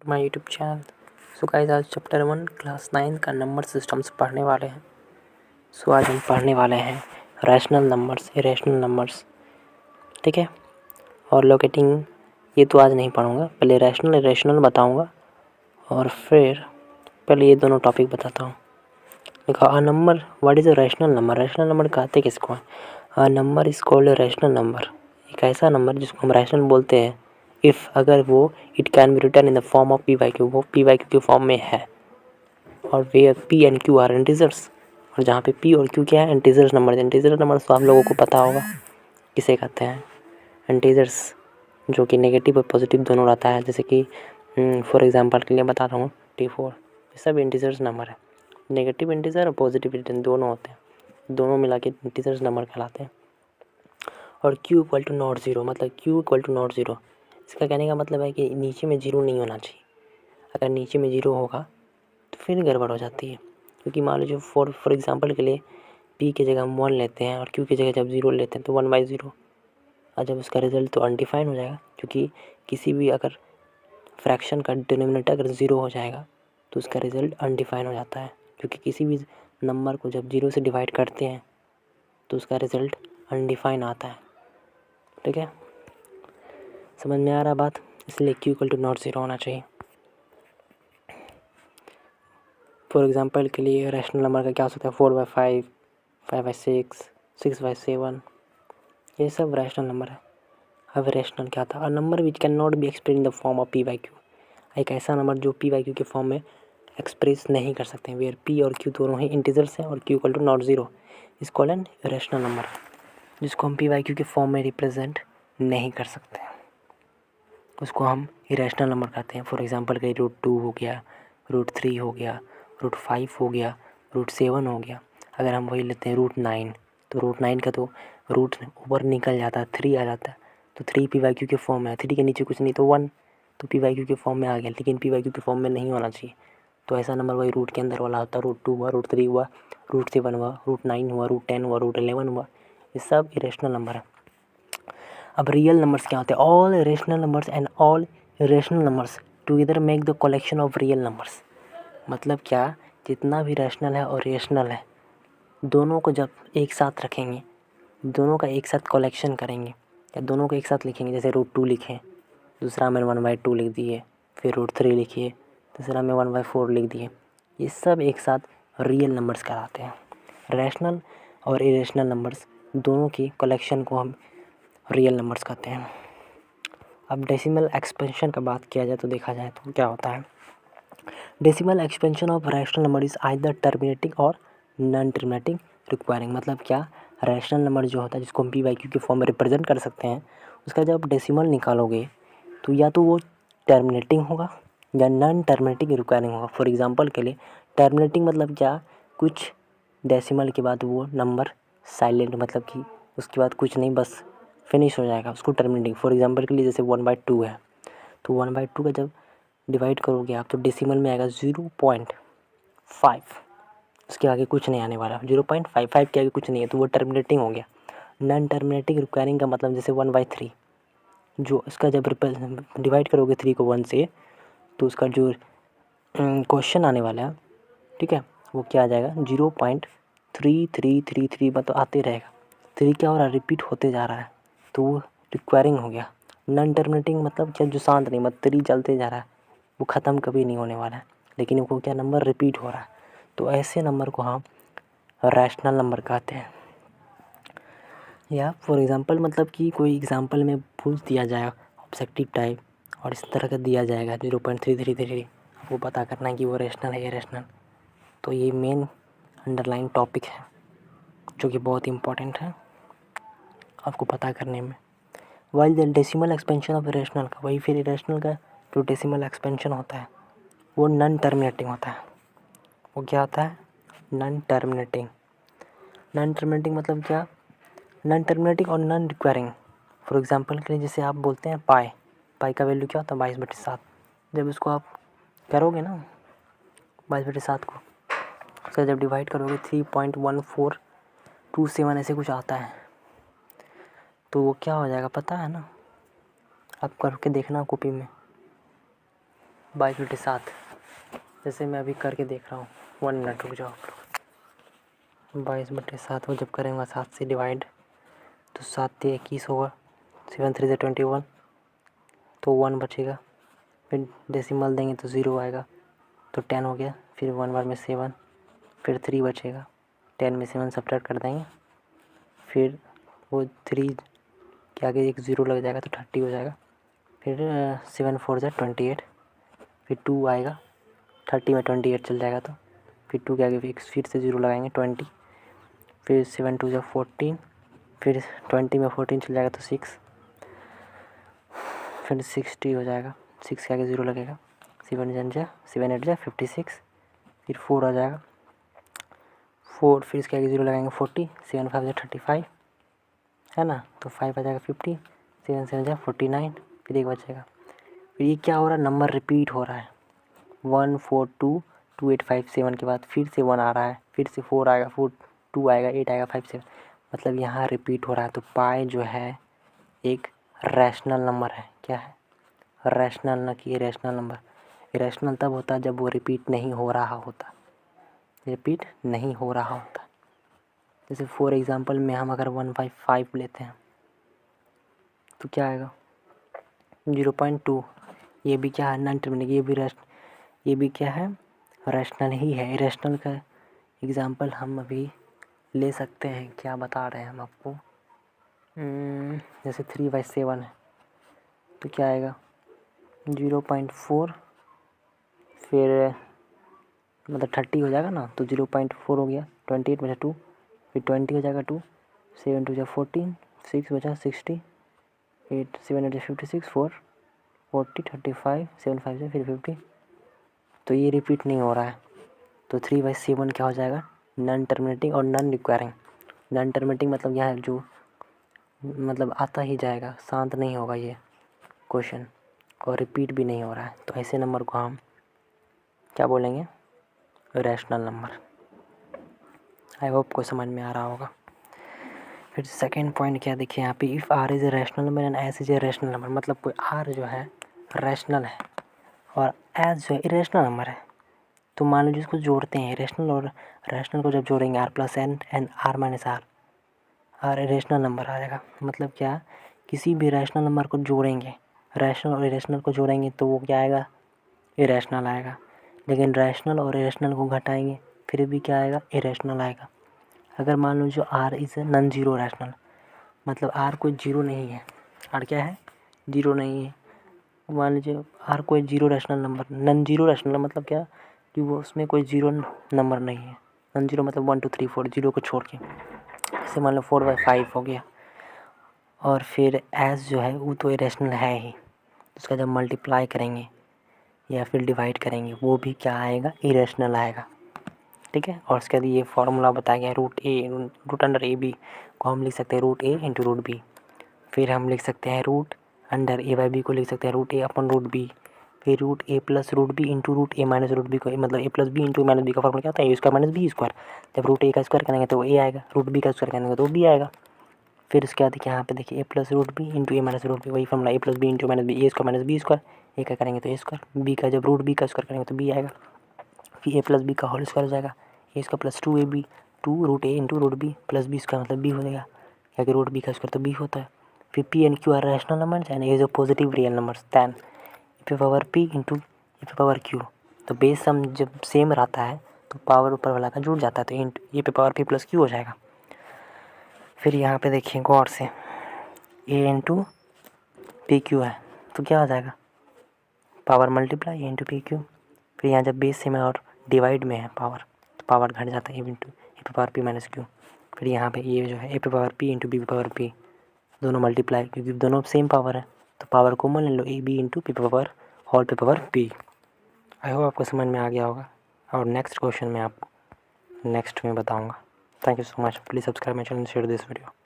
My YouTube channel. So guys, आज chapter 1 class 9 का number systems पढ़ने वाले हैं। आज हम पढ़ने वाले हैं रैशनल नंबर्स, इरेशनल नंबर्स, ठीक है। और लोकेटिंग ये तो आज नहीं पढ़ूंगा, पहले रैशनल इरेशनल बताऊंगा और फिर पहले ये दोनों टॉपिक बताता हूँ। देखो, a number, what is a rational number. Rational number कहते किसको हैं? A number is called a rational number. एक ऐसा नंबर जिसको हम रैशनल बोलते हैं इफ़, अगर वो it can be written in the form of P Y Q, वो पी वाई क्यू के फॉर्म में है, और वे P and Q are integers, और जहाँ पे पी और क्यू क्या है, इंटीजर्स नंबर। इंटीजर नंबर तो आप लोगों को पता होगा किसे कहते हैं, इंटीजर्स जो कि नेगेटिव और पॉजिटिव दोनों रहता है। जैसे कि फॉर एग्जांपल के लिए बता रहा हूँ T4, ये सब इंटीजर्स नंबर है। नेगेटिव इंटीजर और पॉजिटिव इंटीजर दोनों होते हैं, दोनों मिला के इंटीजर्स नंबर कहलाते हैं। और Q equal to not zero, मतलब Q equal to not zero, इसका कहने का मतलब है कि नीचे में ज़ीरो नहीं होना चाहिए। अगर नीचे में ज़ीरो होगा तो फिर गड़बड़ हो जाती है, क्योंकि मान लीजिए फॉर एग्जांपल के लिए P की जगह हम 1 लेते हैं और Q की जगह जब 0 लेते हैं तो 1/0, और जब उसका रिजल्ट तो अनडिफाइन हो जाएगा, क्योंकि किसी भी अगर फ्रैक्शन का डिनोमिनेटर अगर 0 हो जाएगा तो उसका रिजल्ट अनडिफाइन हो जाता है, क्योंकि किसी भी नंबर को जब 0 से डिवाइड करते हैं तो उसका रिजल्ट अनडिफाइन आता है, ठीक है। समझ में आ रहा बात? इसलिए Q equal to not zero होना चाहिए। फॉर एग्जांपल के लिए रैशनल नंबर का क्या हो सकता है? 4/5, 5/6, 6/7, ये सब रैशनल नंबर है। अब रैशनल क्या था? A number which can not be express in the form of P Y Q, एक ऐसा नंबर जो पी वाई क्यू के फॉर्म में एक्सप्रेस नहीं कर सकते हैं, वेयर पी और क्यू दोनों ही इंटीजर्स हैं और Q equal to not zero, is called an rational number, जिसको हम पी वाई क्यू के फॉर्म में रिप्रेजेंट नहीं कर सकते हैं, उसको हम इरेशनल नंबर कहते हैं। फॉर एग्जांपल के √2 हो गया, √3 हो गया, √5 हो गया, √7 हो गया। अगर हम वही लेते हैं √9, तो √9 का तो रूट ऊपर निकल जाता है, 3 आ जाता है, तो 3 पी वाई क्यू के फॉर्म में है, 3 के नीचे कुछ नहीं तो 1, तो पी वाई क्यू के फॉर्म में आ गया, लेकिन पी वाई क्यू के फॉर्म में नहीं होना चाहिए। तो ऐसा नंबर वही रूट के अंदर वाला होता है। √2 हुआ, √3 हुआ, √7 हुआ, √9 हुआ, √10 हुआ, √11 हुआ, ये सब इरेशनल नंबर है। अब रियल नंबर्स क्या होते हैं? All rational numbers and all irrational numbers together make the collection of real numbers. मतलब क्या? जितना भी रैशनल है और रेशनल है, दोनों को जब एक साथ रखेंगे, दोनों का एक साथ कलेक्शन करेंगे, या दोनों को एक साथ लिखेंगे, जैसे √2 लिखें, दूसरा में 1/2 लिख दिए, फिर √3 लिखिए, तीसरा में 1/4 लिख दिए, ये सब एक साथ रियल नंबर्स कहलाते हैं। रैशनल और इरेशनल नंबर्स दोनों की कलेक्शन को हम रियल नंबर्स कहते हैं। अब डेसिमल एक्सपेंशन का बात किया जाए तो देखा जाए तो क्या होता है? Decimal expansion of rational number is either terminating और नॉन टर्मिनेटिंग रिक्वायरिंग। मतलब क्या? रैशनल नंबर जो होता है जिसको हम पी वाई क्यू के फॉर्म में रिप्रेजेंट कर सकते हैं, उसका जब डेसिमल निकालोगे तो या तो वो टर्मिनेटिंग होगा या नॉन टर्मिनेटिंग रिक्वायरिंग होगा। फॉर एग्जांपल के लिए टर्मिनेटिंग मतलब क्या? कुछ डेसिमल के बाद वो नंबर साइलेंट, मतलब कि उसके बाद कुछ नहीं, बस फिनिश हो जाएगा, उसको टर्मिनेटिंग। फॉर एग्जांपल के लिए जैसे 1/2 है, तो 1/2 का जब डिवाइड करोगे आप तो डेसिमल में आएगा 0.5, उसके आगे कुछ नहीं आने वाला। 0.55 के आगे कुछ नहीं है, तो वो टर्मिनेटिंग हो गया। नॉन टर्मिनेटिंग रिक्वायरिंग का मतलब जैसे 1/3, जो इसका जब डिवाइड करोगे 3 को 1 से, तो उसका जो क्वेश्चन आने वाला है, ठीक है, वो क्या आ जाएगा? 0.3333, मतलब आते रहेगा। 3 क्या हो रहा है? रिपीट होते जा रहा है, तो वो रिक्वायरिंग हो गया। नॉन टर्मिनेटिंग मतलब क्या? जो शांत नहीं, मतलब 3 चलते जा रहा है, वो ख़त्म कभी नहीं होने वाला है, लेकिन वो क्या? नंबर रिपीट हो रहा है। तो ऐसे नंबर को हम रैशनल नंबर कहते हैं। या फॉर एग्जांपल, मतलब कि कोई एग्जांपल में पूछ दिया जाएगा ऑब्जेक्टिव टाइप, और इस तरह का दिया जाएगा 0.333, वो पता करना है कि वो रैशनल है या इरेशनल। तो ये मेन अंडरलाइन टॉपिक है जो कि बहुत इम्पोर्टेंट है आपको पता करने में। While the decimal expansion of irrational का, वही फिर इरेशनल का जो डेसिमल एक्सपेंशन होता है वो नॉन टर्मिनेटिंग होता है। वो क्या होता है? Non terminating. नॉन टर्मिनेटिंग मतलब क्या? नॉन टर्मिनेटिंग और नॉन रिक्वायरिंग। फॉर एग्जांपल के लिए जैसे आप बोलते हैं पाई, पाई का वैल्यू क्या होता है? 22/7। जब इसको आप करोगे ना 22/7 को, उसका जब डिवाइड करोगे 3.1427 ऐसे कुछ आता है, तो वो क्या हो जाएगा पता है ना? आप करके देखना कॉपी में। 22/7 जैसे मैं अभी करके देख रहा हूँ। 1 मिनट रुक जाओ। 22/7 को जब करेंगे 7 से डिवाइड तो 7 से 21 होगा, 7 3 से 21 तो 1 बचेगा। फिर डेसिमल देंगे तो 0 आएगा तो 10 हो गया। फिर 1 बार में 7, फिर 3 बचेगा। 10 में 7 सब्ट्रैक्ट कर देंगे, फिर वो 3 के आगे एक 0 लग जाएगा तो 30 हो जाएगा। फिर 7 4 से 28, फिर 2 आएगा। 30 में 28 चल जाएगा तो फिर 2 के आगे फिर से 0 लगाएंगे 20, फिर 7 2 से 14, फिर 20 में 14 चल जाएगा तो 6, फिर 60 हो जाएगा। 6 के आगे 0 लगेगा। 7 8 जा 56, फिर 4 आ जाएगा। 4 फिर इसके आगे 0 लगाएंगे 40, 7 5 से 35 है ना, तो 5 आ जाएगा 50, 7 7 जा 49, फिर 1 बचेगा। फिर ये क्या हो रहा है, नंबर रिपीट हो रहा है। 1 4 2 2 8 5 7 के बाद फिर से 1 आ रहा है, फिर से 4 आएगा, 4 2 आएगा, 8 आएगा, 5 7, मतलब यहाँ रिपीट हो रहा है। तो पाई जो है एक रैशनल नंबर है। क्या है? रैशनल, न कि इरेशनल नंबर। इरेशनल तब होता है जब वो रिपीट नहीं हो रहा होता, रिपीट नहीं हो रहा होता। जैसे फॉर एग्ज़ाम्पल में हम अगर 1/5 लेते हैं तो क्या आएगा 0.2। ये भी क्या है, नॉन टर्मिनेटिव। ये भी क्या है, रैशनल ही है। इरेशनल का एग्ज़ाम्पल हम अभी ले सकते हैं। क्या बता रहे हैं हम आपको, जैसे 3/7 है तो क्या आएगा 0.4, फिर मतलब 30 हो जाएगा ना, तो 0.4 हो गया। 28 बचा 2, फिर 20 हो जाएगा 2, 7 2 जा 14, 6 बचा 60, 8 7 8 56, 4 40 35, 7 5 से फिर 50। तो ये रिपीट नहीं हो रहा है। तो 3/7 क्या हो जाएगा, नॉन टर्मिनेटिंग और नॉन रिक्वायरिंग। नॉन टर्मिनेटिंग मतलब यहाँ जो मतलब आता ही जाएगा, शांत नहीं होगा ये क्वेश्चन, और रिपीट भी नहीं हो रहा है। तो ऐसे नंबर को हम क्या बोलेंगे, रैशनल नंबर। आई होप को समझ में आ रहा होगा। फिर सेकंड पॉइंट क्या देखिए यहाँ पे, if R is a rational number and S is a rational number. मतलब कोई आर जो है रैशनल है और एस जो है इरेशनल नंबर है, तो मान लीजिए इसको जोड़ते हैं। इरेशनल और रैशनल को जब जोड़ेंगे r + n and r - r irrational number आ जाएगा। मतलब क्या, किसी भी रैशनल नंबर को जोड़ेंगे, रैशनल और इरेशनल को जोड़ेंगे तो वो क्या आएगा, इरेशनल आएगा। लेकिन रैशनल और इरेशनल को घटाएंगे फिर भी क्या आएगा, इरेशनल आएगा। अगर मान लो जो r is non zero rational, मतलब r कोई जीरो नहीं है, r क्या है, जीरो नहीं है। मान लीजिए r कोई zero rational number, non zero rational मतलब क्या, कि वो उसमें कोई जीरो नंबर नहीं है। नॉन जीरो मतलब 1 2 3 4, जीरो को छोड़ के। जैसे मान लो 4/5 हो गया। और फिर एस जो है वो तो इरेशनल है ही, उसका जब मल्टीप्लाई करेंगे या फिर डिवाइड करेंगे वो भी क्या आएगा, इरेशनल आएगा। ठीक है। और उसके बाद ये फार्मूला बताया गया रूट अंडर ए बी को हम लिख सकते हैं root A into root B. फिर हम लिख सकते हैं रूट अंडर a/b को लिख सकते हैं रूट ए अपन रूट बी। फिर root A plus root B into root A minus root B को, मतलब A plus B into minus B का फॉर्मूला क्या होता है, A square minus B square. जब रूट ए का स्क्वायर करेंगे तो ए आएगा, रूट बी का स्क्वायर करेंगे तो बी आएगा। फिर उसके बाद यहाँ पे देखिए A plus root B into A minus root B, वही formula A plus B into minus B, A square minus B square. A का करेंगे तो ए स्क्वायर, बी का जब रूट बी का स्क्वायर करेंगे तो बी आएगा। फिर ए प्लस बी का होल स्क्वायर हो जाएगा, A square plus 2ab, 2 root A into root B plus B square मतलब बी हो जाएगा, क्या कि रूट बी का स्क्वायर तो बी होता है। फिर P and Q are rational numbers and as of positive real numbers than e power p into e power q। तो बेस सम जब सेम रहता है तो पावर ऊपर वाला का जुड़ जाता है, तो e power p plus q हो जाएगा। फिर यहाँ पे देखिए गौर से a इंटू पी क्यू है तो क्या हो जाएगा, power multiply into P Q. फिर यहाँ जब बेस सेम है और डिवाइड में है पावर, तो पावर घट जाता है, इंटू ए पे पावर पी माइनस क्यू। फिर यहाँ पे ये जो है ए पे पावर पी इंटू बी पे पावर पी, दोनों मल्टीप्लाई, क्योंकि दोनों सेम पावर है तो पावर कॉमन ले लो, ए बी इंटू पी पे पावर होल पे पावर पी। आई होप आपको समझ में आ गया होगा, और नेक्स्ट क्वेश्चन मैं आपको नेक्स्ट में बताऊँगा। Thank you so much, please subscribe my channel, share this video.